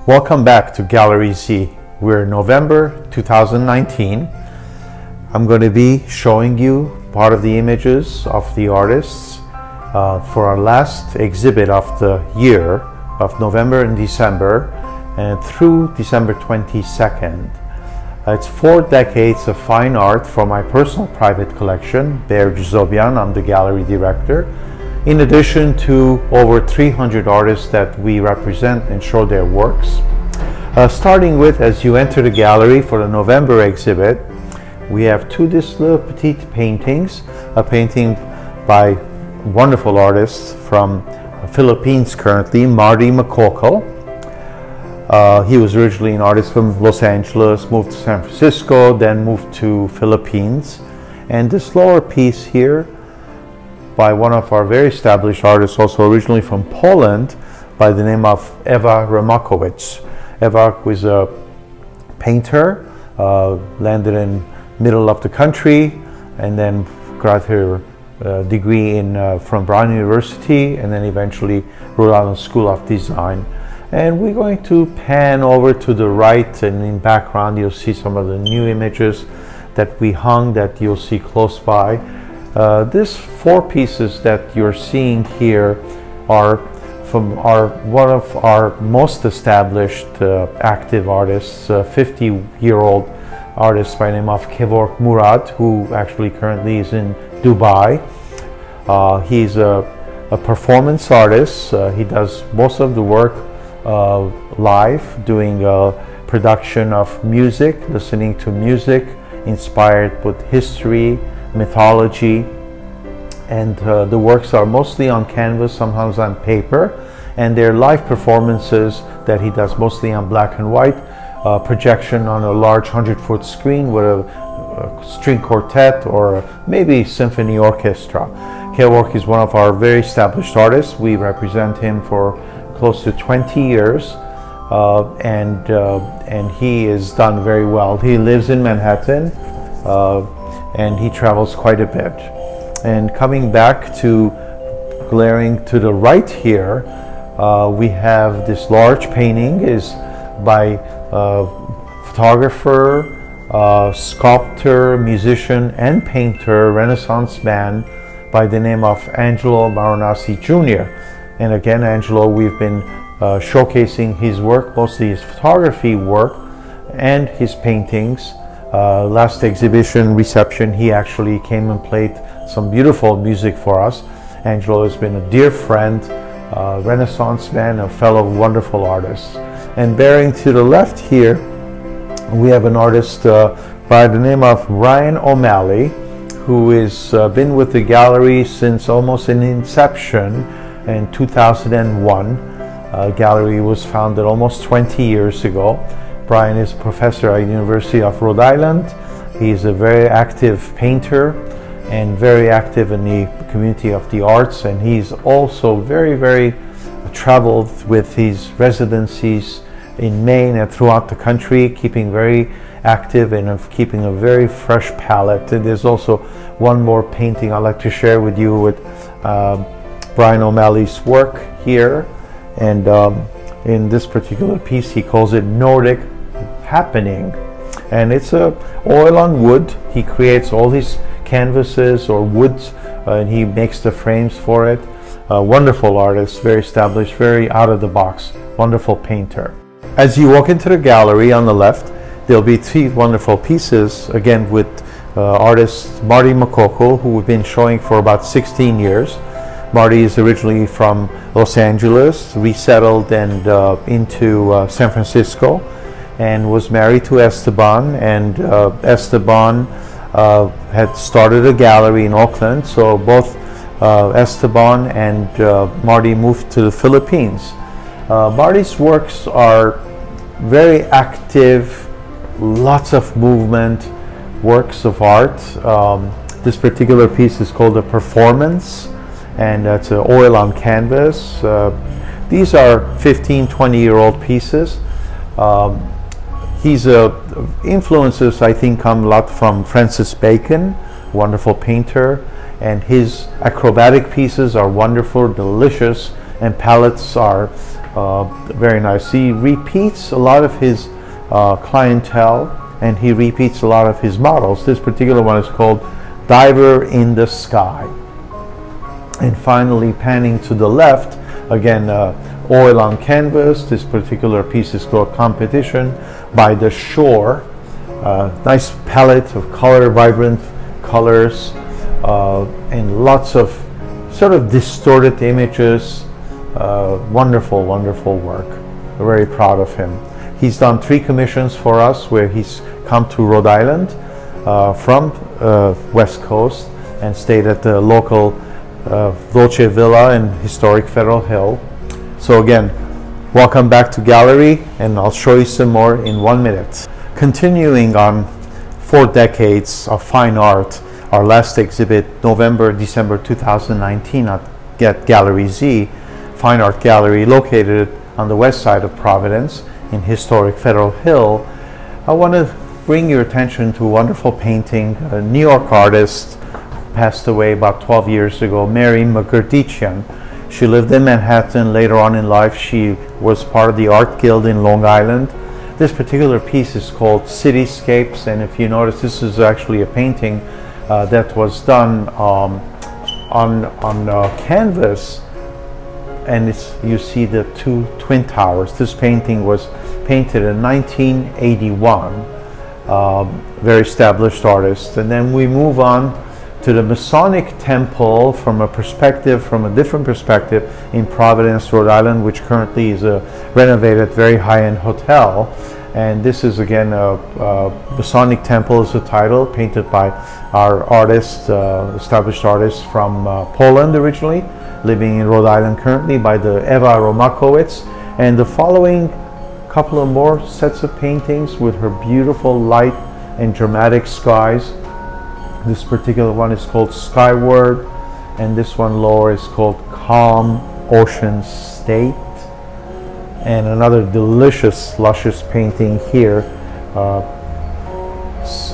Welcome back to Gallery Z. We're in November 2019. I'm going to be showing you part of the images of the artists for our last exhibit of the year of November and December and through December 22nd. It's 4 decades of fine art from my personal private collection, Berge Ara Zobian. I'm the gallery director. In addition to over 300 artists that we represent and show their works. Starting with, as you enter the gallery for the November exhibit, we have two little petite paintings. A painting by wonderful artists from Philippines currently, Marty McCockle. He was originally an artist from Los Angeles, moved to San Francisco, then moved to Philippines. And this lower piece here by one of our very established artists, also originally from Poland, by the name of Ewa Remakowicz. Ewa was a painter, landed in middle of the country, and then got her degree from Brown University, and then eventually Rhode Island School of Design. And we're going to pan over to the right, and in background you'll see some of the new images that we hung that you'll see close by. These 4 pieces that you're seeing here are from one of our most established active artists, 50-year-old artist by the name of gFor Murad, who actually currently is in Dubai. He's a performance artist. He does most of the work live, doing production of music, listening to music inspired with history, mythology, and the works are mostly on canvas, sometimes on paper, and they're live performances that he does mostly on black and white, projection on a large 100-foot screen with a string quartet or maybe symphony orchestra. gFor is one of our very established artists. We represent him for close to 20 years, and he has done very well. He lives in Manhattan, and he travels quite a bit. And coming back to glaring to the right here, we have this large painting is by photographer, sculptor, musician, and painter, Renaissance man by the name of Angelo Maronazzi Jr. And again, Angelo, we've been showcasing his work, mostly his photography work and his paintings. Last exhibition reception, he actually came and played some beautiful music for us. Angelo has been a dear friend, Renaissance man, a fellow wonderful artist. And bearing to the left here, we have an artist by the name of Brian O'Malley, who has been with the gallery since almost an inception in 2001. Gallery was founded almost 20 years ago. Brian is a professor at the University of Rhode Island. He's a very active painter and very active in the community of the arts, and he's also very traveled with his residencies in Maine and throughout the country, keeping very active and keeping a very fresh palette. And there's also one more painting I'd like to share with you with Brian O'Malley's work here. And in this particular piece, he calls it Nordic Happening, and it's a oil on wood. He creates all these canvases or woods, and he makes the frames for it. Wonderful artist, very established, very out of the box, wonderful painter. As you walk into the gallery on the left, there'll be 3 wonderful pieces, again with artist Marty McCockle, who we've been showing for about 16 years. Marty is originally from Los Angeles, resettled and into San Francisco, and was married to Esteban, and Esteban had started a gallery in Oakland, so both Esteban and Marty moved to the Philippines. Marty's works are very active, lots of movement, works of art. This particular piece is called a performance, and it's an oil on canvas. These are 15-20-year-old pieces. His influences, I think, come a lot from Francis Bacon, wonderful painter, and his acrobatic pieces are wonderful, delicious, and palettes are very nice. He repeats a lot of his clientele, and he repeats a lot of his models. This particular one is called Diver in the Sky. And finally, panning to the left, again, oil on canvas. This particular piece is called Competition by the Shore. Nice palette of color, vibrant colors, and lots of sort of distorted images. Wonderful, wonderful work. We're very proud of him. He's done 3 commissions for us where he's come to Rhode Island from West Coast and stayed at the local Dolce Villa in historic Federal Hill. So again, welcome back to gallery, and I'll show you some more in 1 minute. Continuing on 4 decades of fine art, our last exhibit, December 2019 at Gallery Z, Fine Art Gallery located on the west side of Providence in historic Federal Hill. I want to bring your attention to a wonderful painting. A New York artist passed away about 12 years ago, Mary McGurdichian. She lived in Manhattan. Later on in life, she was part of the Art Guild in Long Island. This particular piece is called Cityscapes, and if you notice, this is actually a painting that was done on canvas, and you see the 2 twin towers. This painting was painted in 1981. Very established artist. And then we move on to the Masonic Temple from a different perspective in Providence, Rhode Island, which currently is a renovated, very high-end hotel. And this is again Masonic Temple is the title, painted by our artist, established artist from Poland originally, living in Rhode Island currently, by the Eva Romakowicz. And the following couple of more sets of paintings with her beautiful light and dramatic skies. This particular one is called Skyward, and this one lower is called Calm Ocean State. And another delicious, luscious painting here.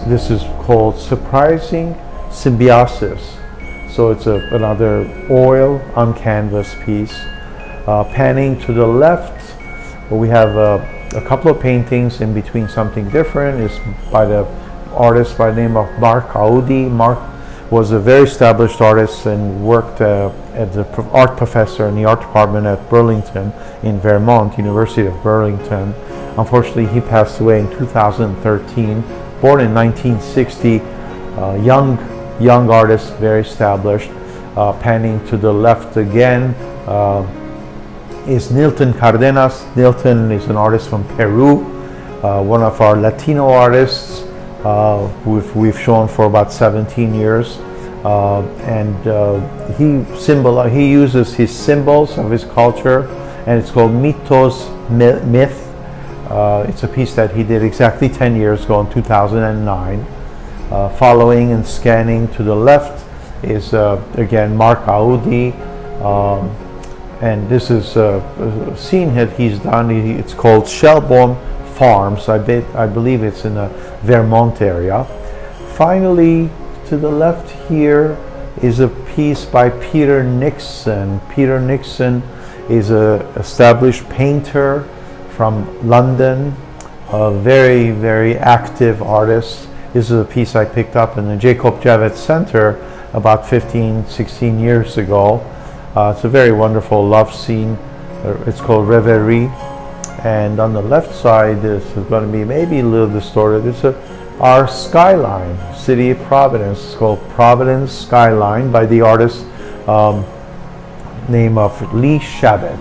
This is called Surprising Symbiosis. So it's another oil on canvas piece. Panning to the left, we have a couple of paintings in between. Something different is by the artist by the name of Mark Audi. Mark was a very established artist and worked as an art professor in the art department at Burlington in Vermont, University of Burlington. Unfortunately, he passed away in 2013. Born in 1960, young artist, very established. Panning to the left again is Nilton Cardenas. Nilton is an artist from Peru, one of our Latino artists. We've shown for about 17 years, and he uses his symbols of his culture, and it's called Mitos Myth. It's a piece that he did exactly 10 years ago in 2009. Following and scanning to the left is again Mark Audi, and this is a scene that he's done. It's called Shelbourne Farms. I believe it's in the Vermont area. Finally, to the left here is a piece by Peter Nixon. Peter Nixon is an established painter from London, a very, very active artist. This is a piece I picked up in the Jacob Javits Center about 15, 16 years ago. It's a very wonderful love scene. It's called Reverie. And on the left side, this is going to be maybe a little distorted. It's our skyline, city of Providence. It's called Providence Skyline by the artist name of Lee Shabbat.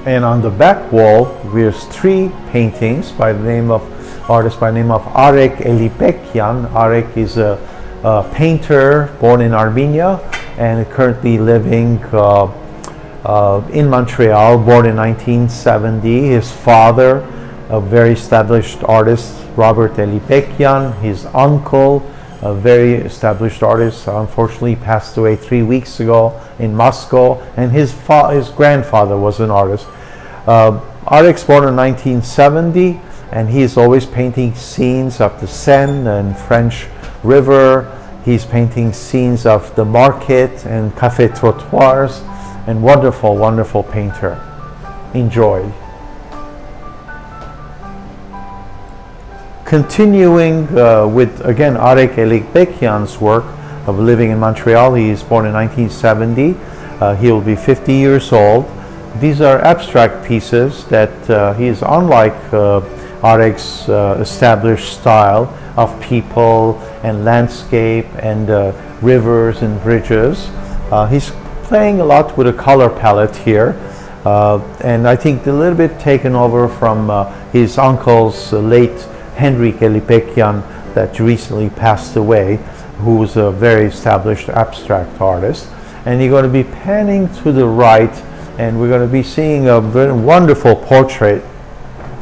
And on the back wall, there's 3 paintings by the name of artist by the name of Arek Elipekian. Arek is a painter born in Armenia and currently living in Montreal, born in 1970. His father, a very established artist, Robert Elipekian. His uncle, a very established artist, unfortunately passed away 3 weeks ago in Moscow, and his grandfather was an artist. Arek's born in 1970, and he's always painting scenes of the Seine and French River. He's painting scenes of the market and café trottoirs, and wonderful, wonderful painter. Enjoy. Continuing with, again, Arek Elikbekian's work of living in Montreal. He is born in 1970. He will be 50 years old. These are abstract pieces that he is unlike Arek's established style of people and landscape and rivers and bridges. He's playing a lot with a color palette here, and I think a little bit taken over from his uncle's late Henrik Elipekian that recently passed away, who was a very established abstract artist. And you're going to be panning to the right, and we're going to be seeing a very wonderful portrait.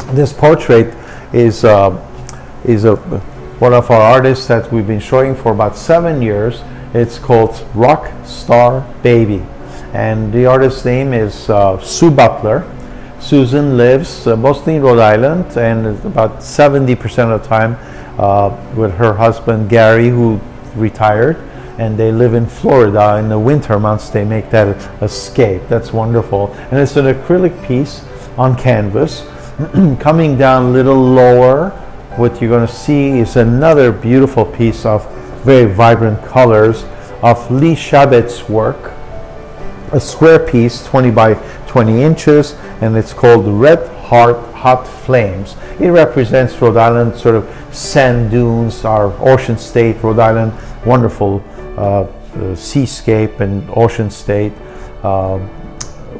This portrait is one of our artists that we've been showing for about 7 years. It's called Rock Star Baby, and the artist's name is Sue Butler. Susan lives mostly in Rhode Island, and about 70% of the time with her husband Gary, who retired, and they live in Florida. In the winter months they make that escape. That's wonderful. And it's an acrylic piece on canvas. Coming down a little lower, what you're going to see is another beautiful piece of very vibrant colors of Lee Shabet's work, a square piece 20 by 20 inches, and it's called Red Heart Hot Flames. It represents Rhode Island, sort of sand dunes, our ocean state, Rhode Island, wonderful seascape and ocean state.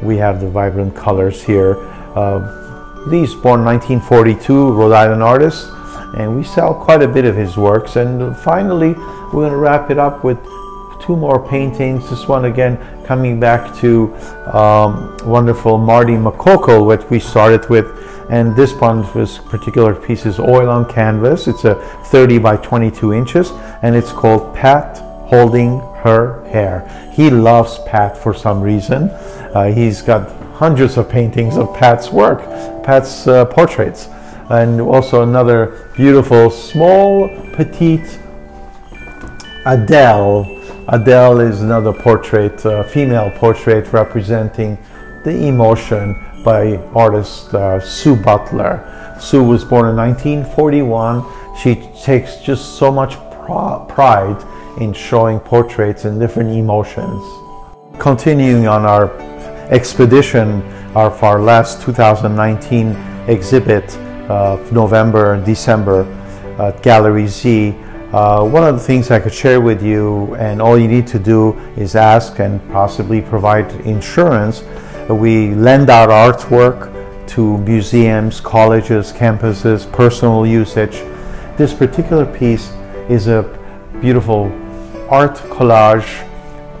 We have the vibrant colors here. Lee's born 1942, Rhode Island artist, and we sell quite a bit of his works. And finally, we're going to wrap it up with 2 more paintings. This one again coming back to wonderful Marty McCockle, what we started with, and this one, this particular piece, is oil on canvas. It's a 30 by 22 inches, and it's called Pat Holding Her Hair. He loves Pat for some reason. He's got hundreds of paintings of Pat's work, Pat's portraits, and also another beautiful small petite Adele. Adele is another portrait, female portrait representing the emotion by artist Sue Butler. Sue was born in 1941. She takes just so much pride in showing portraits and different emotions. Continuing on our expedition of our last 2019 exhibit of November and December at Gallery Z, one of the things I could share with you, and all you need to do is ask and possibly provide insurance. We lend out artwork to museums, colleges, campuses, personal usage. This particular piece is a beautiful art collage.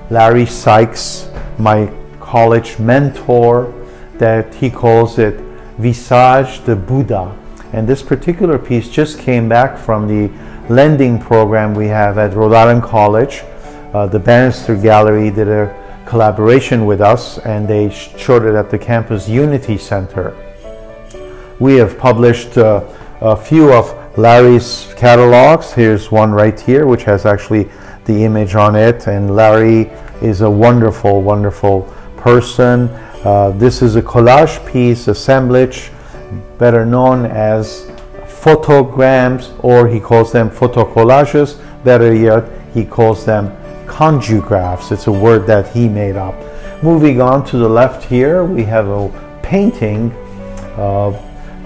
Larry Sykes, my college mentor, that he calls it Visage de Buddha. And this particular piece just came back from the lending program we have at Rhode Island College. The Bannister Gallery did a collaboration with us, and they showed it at the campus Unity Center. We have published a few of Larry's catalogs. Here's one right here which has actually the image on it, and Larry is a wonderful, wonderful person. This is a collage piece, assemblage, better known as photograms, or he calls them photo collages. Better yet, he calls them conjugraphs. It's a word that he made up. Moving on to the left here, we have a painting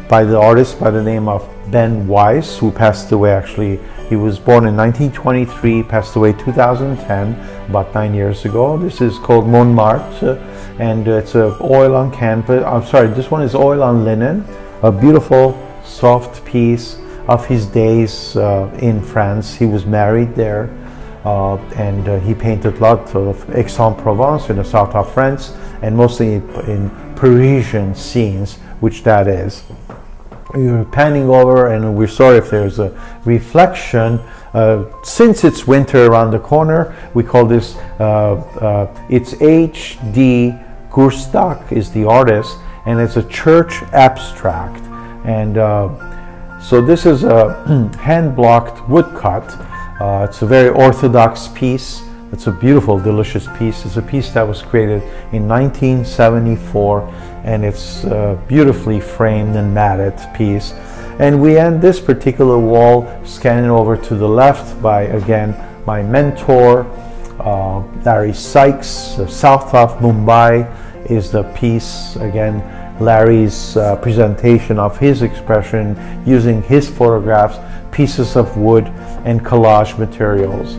by the artist by the name of Ben Weiss, who passed away. Actually, he was born in 1923, passed away 2010, about 9 years ago. This is called Montmartre, and it's a oil on canvas. I'm sorry, this one is oil on linen. A beautiful soft piece of his days in France. He was married there, and he painted a lot of Aix-en-Provence in the south of France, and mostly in Parisian scenes, which that is. We're panning over, and we're sorry if there's a reflection. Since it's winter around the corner, we call this, it's H.D. Gurstak is the artist, and it's a church abstract. And so this is a hand-blocked woodcut. It's a very orthodox piece It's a beautiful, delicious piece. It's a piece that was created in 1974, and it's a beautifully framed and matted piece. And we end this particular wall scanning over to the left by, again, my mentor, Larry Sykes. South of Mumbai is the piece. Again, Larry's presentation of his expression using his photographs, pieces of wood, and collage materials.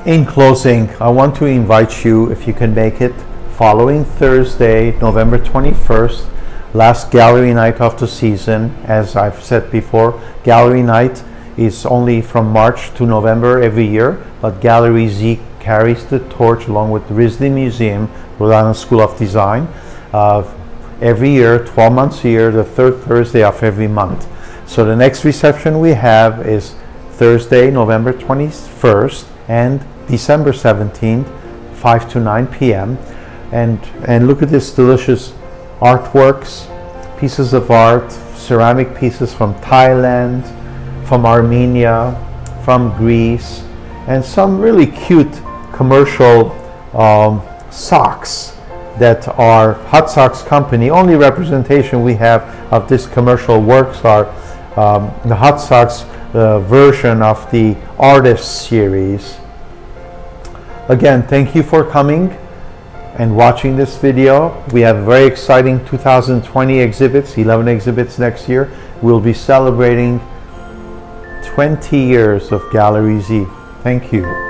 In closing, I want to invite you, if you can make it, following Thursday, November 21st, last gallery night of the season. As I've said before, gallery night is only from March to November every year, but Gallery Z carries the torch along with the Risley Museum, Rhode Island School of Design, every year, 12 months a year, the third Thursday of every month. So the next reception we have is Thursday, November 21st and December 17th, 5 to 9 p.m. And look at this delicious artworks, pieces of art, ceramic pieces from Thailand, from Armenia, from Greece, and some really cute commercial socks that are Hot Socks Company. Only representation we have of this commercial works are the Hot Socks version of the Artist series. Again, thank you for coming and watching this video. We have very exciting 2020 exhibits, 11 exhibits next year. We'll be celebrating 20 years of Gallery Z. Thank you.